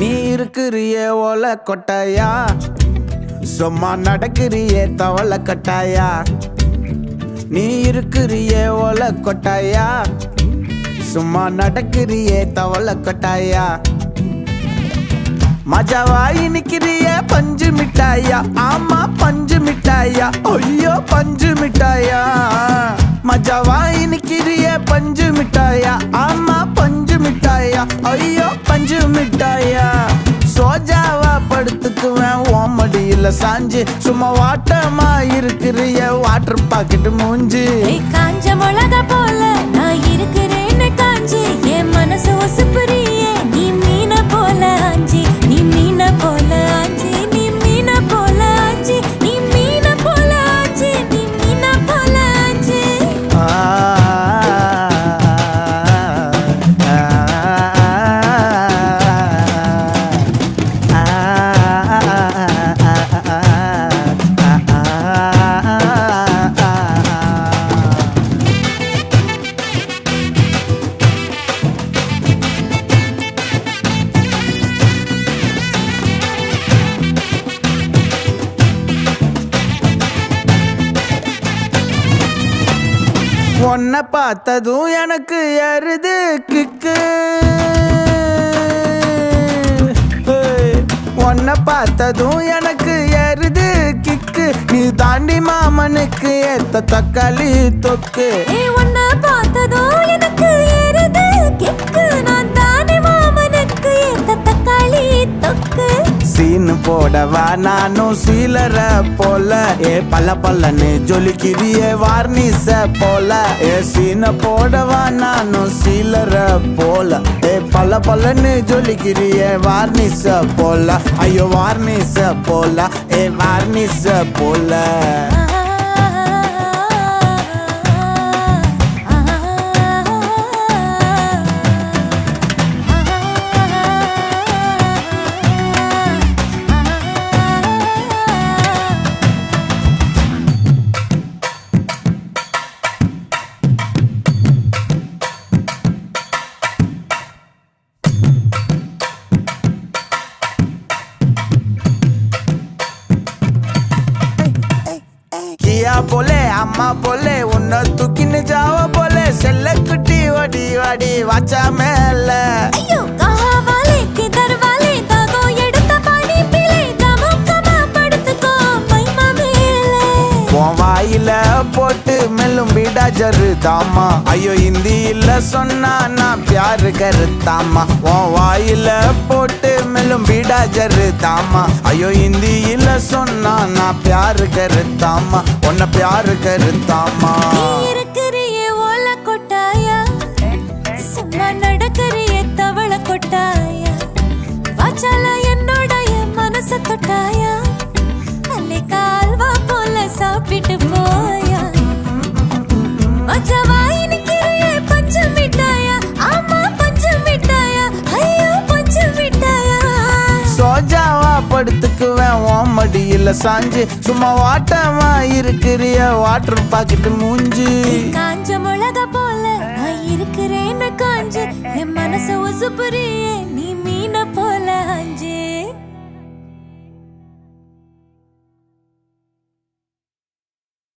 நீ இருக்கிறியே ஓலை கொட்டாயா, சும்மா நடக்கிறியே தவளை கட்டாயா. நீ இருக்கிறியே ஓலை கொட்டாயா, சும்மா நடக்கிறியே தவளை கட்டாயா. மஜாவாய் நிக்கிறிய பஞ்சு மிட்டாயா, ஆமா பஞ்சு மிட்டாயா, ஐயோ பஞ்சு மிட்டாயா. மஜாவாய் நிக்கிறிய பஞ்சு மிட்டாயா, ஆமா பஞ்சு மிட்டாயா, ஐயோ பஞ்சு மிட்டாயா. சோஜாவா படுத்துக்குவேன் ஓமடியில சாஞ்சு, சும்மா வாட்டமா இருக்கிறிய வாட்டர் பாக்கெட் மூஞ்சி. காஞ்ச மிளகா போல நான் இருக்கிறேன்னு காஞ்சி, என் மனசு ஒசுப்புறியே நீ மீன போல ஆஞ்சி. நீ மீன போல ஆஞ்சி, நீ மீன போல ஆஞ்சி, நீ மீன போல ஆஞ்சி, நீ மீன போல ஆஞ்சி. உன்னை பார்த்ததும் எனக்கு ஏறுது கிக்கு, உன்னை பார்த்ததும் எனக்கு ஏறுது கிக்கு. நீ தாண்டி மாமனுக்கு ஏத்த தக்காளி தொக்கு. உன்னை பார்த்ததும் எனக்கு ஏறுது கிக்கு, நான் தானே மாமனுக்கு ஏத்த தக்காளி தொக்கு. சீனு போடவா நானும் சீலர போல, ஏ பல்ல பல்லன்னு ஜொலிக்கிறியே வார்னிச போல. ஏ சீன போடவா நானும் சீலர போல, ஏ பல்ல பல்லன்னு ஜொலிக்கிறியே வார்னிச போல. ஐயோ வார்னிச போல, ஏ வார்னிச போல. கியா போலே அம்மா போலே உன்னை தூக்கின்னு ஜாவ போலே, செல்ல குட்டி வாடி வாடி வாச்சா மேல. ஐயோ கஹா வாலே கிதர் வாலே தாகோ எடுத்த பாடி பிளே தமக்கமா படுத்துக்கோ மைமா மேலே. உன் வாயில போட்டு மெல்லும் பீடா ஜரு தாமா, ஐயோ ஹிந்தியில சொன்னா நான் பியாரு கருத்தாமா. உன் வாயில போட்டு மெல்லும் பீடா ஜரு தாமா, ஐயோ ஹிந்தியில சொன்னா நான் பியாரு கருத்தாமா, உன்னை பியாரு கருத்தாமா. இருக்கிறியே ஓலை கொட்டாயா, சும்மா நடக்கிறியே தவளை கொட்டாயா. வாச்சால என்னோட என் மனச தொட்டாயா, அல்லே கால்வா போல சாப்பிட்டு போயா. மஜாவாய் நிக்கிறியே பஞ்சு மிட்டாயா, ஆமா பஞ்சு மிட்டாயா, ஐயோ பஞ்சு மிட்டாயா. சோஜாவா படுத்துக்குவேன் ஓமடியில சாஞ்சு, சும்மா வாட்டமா இருக்கிறிய வாட்டர் பாக்கெட் மூஞ்சி. காஞ்ச மிளகா போல நான் இருக்கிறேன்னு காஞ்சு, என் மனசு ஒசுப்புறியே நீ